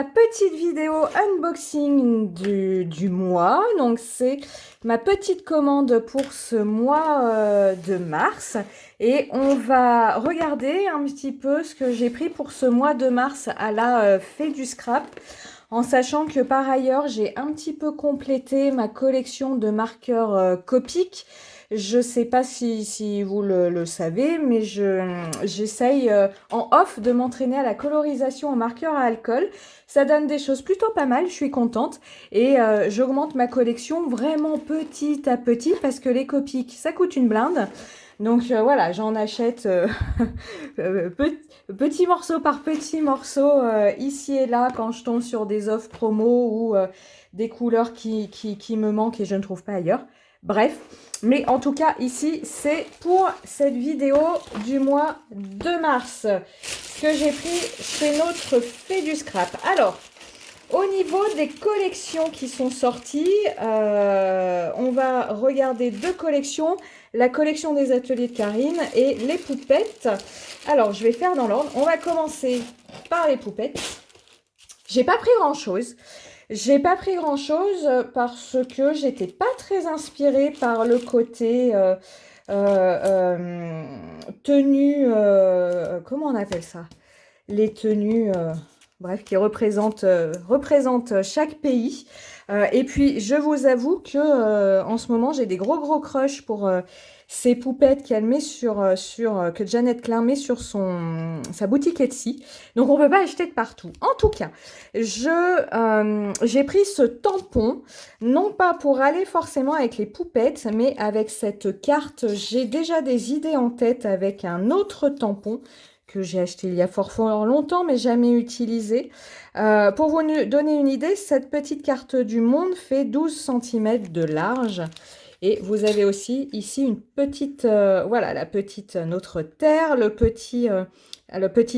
ma petite vidéo unboxing du mois. Donc c'est ma petite commande pour ce mois de mars. Et on va regarder un petit peu ce que j'ai pris pour ce mois de mars à la Fée du Scrap. En sachant que par ailleurs, j'ai un petit peu complété ma collection de marqueurs Copic. Je ne sais pas si vous le savez, mais j'essaye en off de m'entraîner à la colorisation en marqueur à alcool. Ça donne des choses plutôt pas mal, je suis contente. Et j'augmente ma collection vraiment petit à petit parce que les Copic, ça coûte une blinde. Donc voilà, j'en achète petit morceau par petit morceau ici et là quand je tombe sur des offres promo ou des couleurs qui me manquent et je ne trouve pas ailleurs. Bref, mais en tout cas ici c'est pour cette vidéo du mois de mars. Ce que j'ai pris chez notre Fée du Scrap. Alors, au niveau des collections qui sont sorties, on va regarder deux collections. La collection des ateliers de Karine et les poupettes. Alors, je vais faire dans l'ordre. On va commencer par les poupettes. J'ai pas pris grand-chose. J'ai pas pris grand-chose parce que j'étais pas très inspirée par le côté tenue... comment on appelle ça? Les tenues... bref, qui représentent chaque pays. Et puis, je vous avoue que en ce moment, j'ai des gros crushs pour ces poupettes qu'elle met que Jeannette Klein met sur sa boutique Etsy. Donc, on ne peut pas acheter de partout. En tout cas, j'ai pris ce tampon, non pas pour aller forcément avec les poupettes, mais avec cette carte. J'ai déjà des idées en tête avec un autre tampon que j'ai acheté il y a fort longtemps, mais jamais utilisé. Pour vous donner une idée, cette petite carte du monde fait 12 cm de large. Et vous avez aussi ici une petite, voilà, la petite notre terre, le petit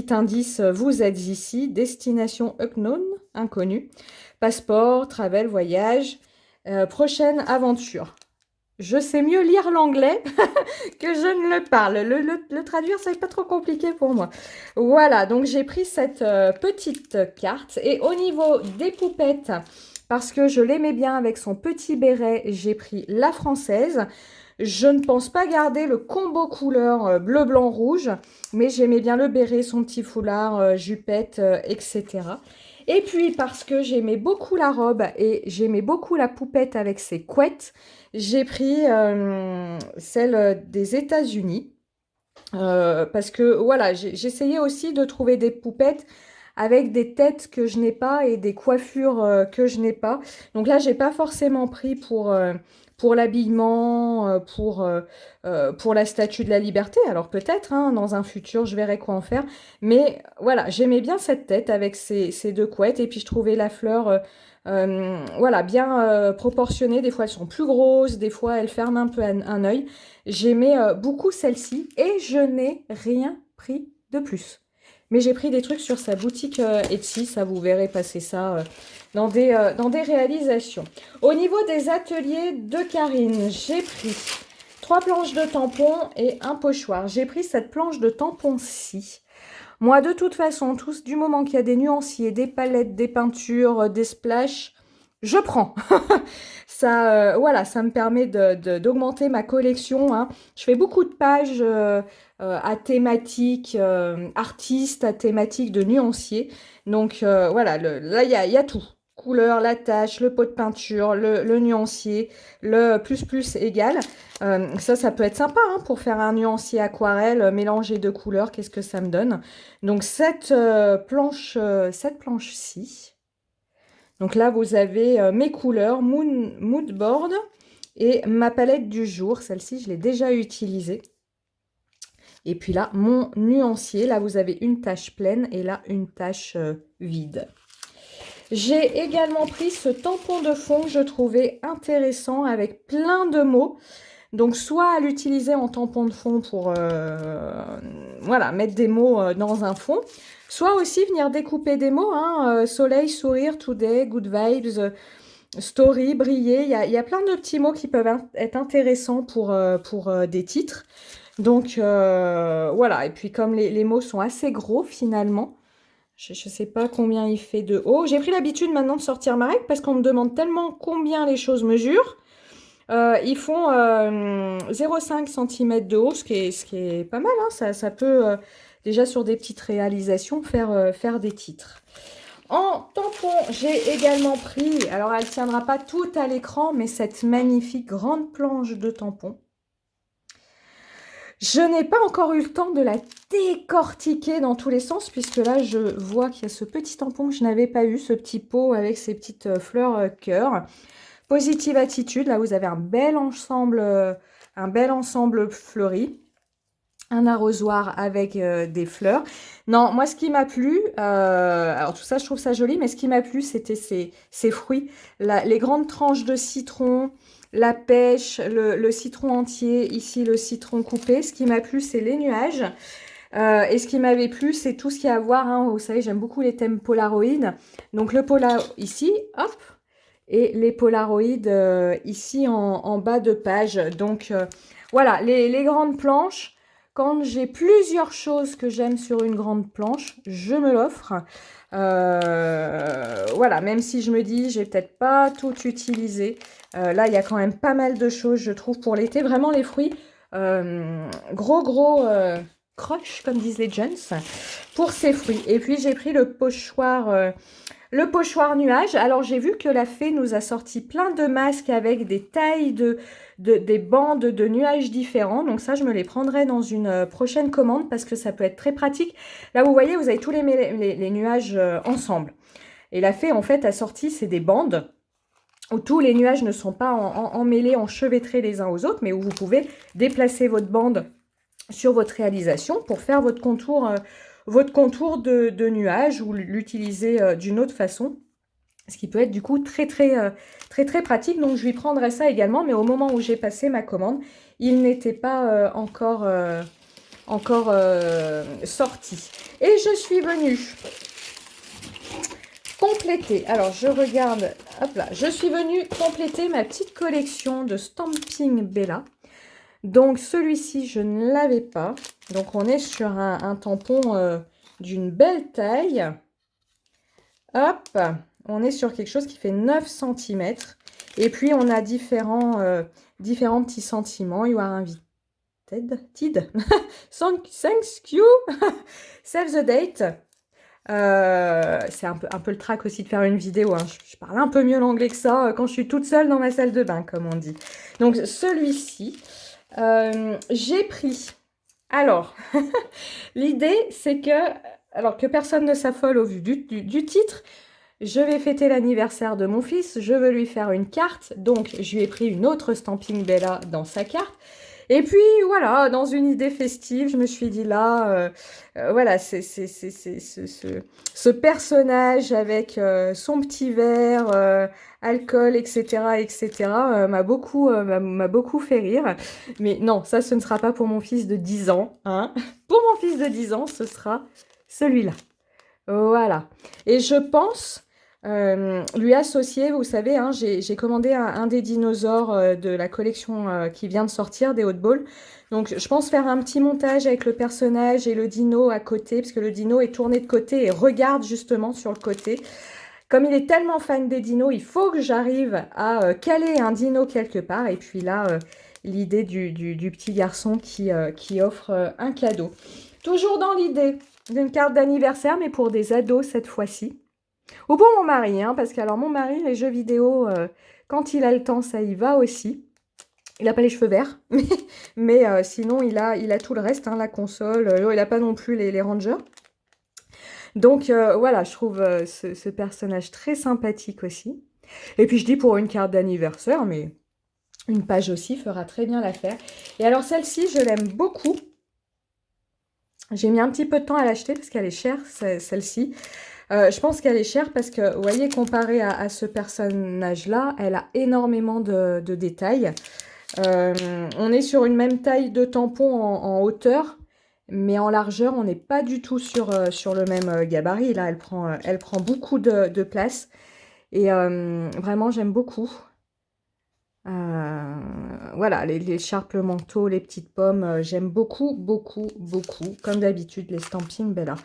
indice, vous êtes ici, destination unknown, inconnue, passeport, travel, voyage, prochaine aventure. Je sais mieux lire l'anglais que je ne le parle. Le traduire, c'est pas trop compliqué pour moi. Voilà, donc j'ai pris cette petite carte. Et au niveau des poupettes, parce que je l'aimais bien avec son petit béret, j'ai pris la française. Je ne pense pas garder le combo couleur bleu, blanc, rouge, mais j'aimais bien le béret, son petit foulard, jupette, etc. Et puis, parce que j'aimais beaucoup la robe et j'aimais beaucoup la poupette avec ses couettes, j'ai pris celle des États-Unis. Parce que, voilà, j'essayais aussi de trouver des poupettes avec des têtes que je n'ai pas et des coiffures que je n'ai pas. Donc là, j'ai pas forcément pris pour l'habillement, pour la Statue de la Liberté. Alors peut-être, hein, dans un futur, je verrai quoi en faire. Mais voilà, j'aimais bien cette tête avec ces deux couettes. Et puis je trouvais la fleur, voilà, bien proportionnée. Des fois, elles sont plus grosses. Des fois, elles ferment un peu un œil. J'aimais beaucoup celle-ci. Et je n'ai rien pris de plus. Mais j'ai pris des trucs sur sa boutique Etsy. Ça, vous verrez passer ça dans des réalisations. Au niveau des ateliers de Karine, j'ai pris 3 planches de tampons et un pochoir. J'ai pris cette planche de tampons-ci. Moi, de toute façon, du moment qu'il y a des nuanciers, des palettes, des peintures, des splashes, je prends. Ça, voilà, ça me permet d'augmenter ma collection, hein. Je fais beaucoup de pages à thématique artiste, à thématique de nuancier. Donc voilà, là, il y a tout. Couleur, la tache, le pot de peinture, le nuancier, le plus égal. Ça peut être sympa hein, pour faire un nuancier aquarelle, mélanger deux couleurs, qu'est-ce que ça me donne. Donc cette planche-ci. Donc là, vous avez mes couleurs, Mood Board et ma palette du jour. Celle-ci, je l'ai déjà utilisée. Et puis là, mon nuancier. Là, vous avez une tache pleine et là, une tache vide. J'ai également pris ce tampon de fond que je trouvais intéressant avec plein de mots. Donc, soit à l'utiliser en tampon de fond pour voilà, mettre des mots dans un fond, soit aussi venir découper des mots, hein, soleil, sourire, today, good vibes, story, briller. Il y a plein de petits mots qui peuvent être intéressants pour des titres. Donc, voilà. Et puis, comme les mots sont assez gros finalement, Je ne sais pas combien il fait de haut. J'ai pris l'habitude maintenant de sortir ma règle parce qu'on me demande tellement combien les choses mesurent. Ils font 0,5 cm de haut, ce qui est pas mal, hein. Ça peut, déjà sur des petites réalisations, faire des titres. En tampon, j'ai également pris, alors elle ne tiendra pas tout à l'écran, mais cette magnifique grande planche de tampons. Je n'ai pas encore eu le temps de la décortiquer dans tous les sens, puisque là, je vois qu'il y a ce petit tampon que je n'avais pas eu, ce petit pot avec ces petites fleurs cœur. Positive attitude, là vous avez un bel ensemble fleuri. Un arrosoir avec des fleurs. Non, moi ce qui m'a plu, alors tout ça je trouve ça joli, mais ce qui m'a plu c'était ces fruits, les grandes tranches de citron, la pêche, le citron entier, ici le citron coupé. Ce qui m'a plu c'est les nuages. Et ce qui m'avait plu, c'est tout ce qui a à voir, hein, vous savez, j'aime beaucoup les thèmes polaroïdes. Donc le polar ici, hop, et les polaroïdes ici en bas de page. Donc voilà, les grandes planches. Quand j'ai plusieurs choses que j'aime sur une grande planche, je me l'offre. Voilà, même si je me dis, j'ai peut-être pas tout utilisé. Là, il y a quand même pas mal de choses, je trouve, pour l'été. Vraiment, les fruits, gros crush, comme disent les gens, pour ces fruits. Et puis, j'ai pris le pochoir nuage. Alors, j'ai vu que la fée nous a sorti plein de masques avec des tailles des bandes de nuages différents. Donc ça, je me les prendrai dans une prochaine commande parce que ça peut être très pratique. Là, vous voyez, vous avez tous les nuages ensemble. Et la fée, en fait, a sorti, c'est des bandes où tous les nuages ne sont pas emmêlés, enchevêtrés les uns aux autres, mais où vous pouvez déplacer votre bande sur votre réalisation pour faire votre contour de nuage ou l'utiliser d'une autre façon. Ce qui peut être du coup très pratique. Donc je lui prendrai ça également. Mais au moment où j'ai passé ma commande, il n'était pas encore sorti. Et je suis venue compléter. Alors je regarde, hop là, je suis venue compléter ma petite collection de Stampin' Bella. Donc celui-ci, je ne l'avais pas. Donc on est sur un tampon d'une belle taille. Hop, on est sur quelque chose qui fait 9 cm. Et puis on a différents petits sentiments. You are invited. Thank you. Save the date. C'est un peu le trac aussi de faire une vidéo, hein. Je parle un peu mieux l'anglais que ça quand je suis toute seule dans ma salle de bain, comme on dit. Donc celui-ci, j'ai pris. Alors, l'idée c'est que, alors que personne ne s'affole au vu du titre, je vais fêter l'anniversaire de mon fils, je veux lui faire une carte, donc je lui ai pris une autre Stampin' Bella dans sa carte. Et puis voilà, dans une idée festive, je me suis dit là, voilà, ce personnage avec son petit verre, alcool, etc., m'a beaucoup fait rire. Mais non, ça, ce ne sera pas pour mon fils de 10 ans, hein. Pour mon fils de 10 ans, ce sera celui-là. Voilà. Et je pense lui associer, vous savez, hein, j'ai commandé un des dinosaures de la collection qui vient de sortir, des Hotballs. Donc je pense faire un petit montage avec le personnage et le dino à côté, parce que le dino est tourné de côté et regarde justement sur le côté. Comme il est tellement fan des dinos, il faut que j'arrive à caler un dino quelque part. Et puis là, l'idée du petit garçon qui offre un cadeau. Toujours dans l'idée d'une carte d'anniversaire, mais pour des ados cette fois-ci. Ou pour mon mari, hein, parce que alors mon mari, les jeux vidéo, quand il a le temps, ça y va aussi. Il n'a pas les cheveux verts, mais sinon il a tout le reste, hein, la console. Il n'a pas non plus les Rangers. Donc voilà, je trouve ce personnage très sympathique aussi. Et puis je dis pour une carte d'anniversaire, mais une page aussi fera très bien l'affaire. Et alors celle-ci, je l'aime beaucoup. J'ai mis un petit peu de temps à l'acheter parce qu'elle est chère, celle-ci. Je pense qu'elle est chère parce que, vous voyez, comparé à ce personnage-là, elle a énormément de détails. On est sur une même taille de tampon en hauteur, mais en largeur, on n'est pas du tout sur le même gabarit. Là, elle prend beaucoup de place. Et vraiment, j'aime beaucoup. Voilà, l'écharpe, le manteau, les petites pommes, j'aime beaucoup. Comme d'habitude, les Stampin' Bella.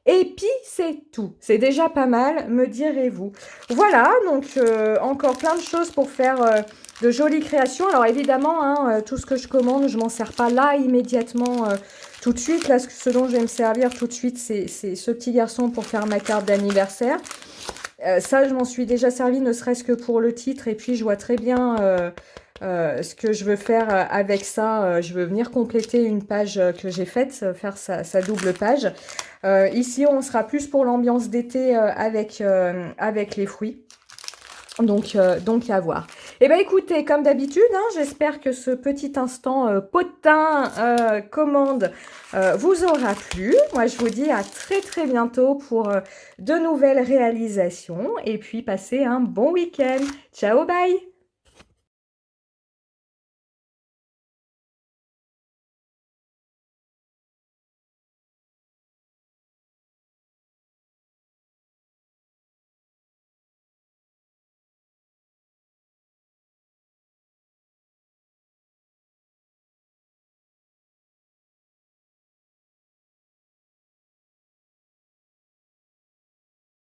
Et puis, c'est tout. C'est déjà pas mal, me direz-vous. Voilà, donc encore plein de choses pour faire de jolies créations. Alors évidemment, hein, tout ce que je commande, je m'en sers pas là immédiatement tout de suite. Là, ce dont je vais me servir tout de suite, c'est ce petit garçon pour faire ma carte d'anniversaire. Ça, je m'en suis déjà servi, ne serait-ce que pour le titre. Et puis, je vois très bien ce que je veux faire avec ça. Je veux venir compléter une page que j'ai faite, faire sa double page. Ici, on sera plus pour l'ambiance d'été avec les fruits. Donc à voir. Eh bien, écoutez, comme d'habitude, hein, j'espère que ce petit instant potin commande vous aura plu. Moi, je vous dis à très très bientôt pour de nouvelles réalisations. Et puis, passez un bon week-end. Ciao, bye!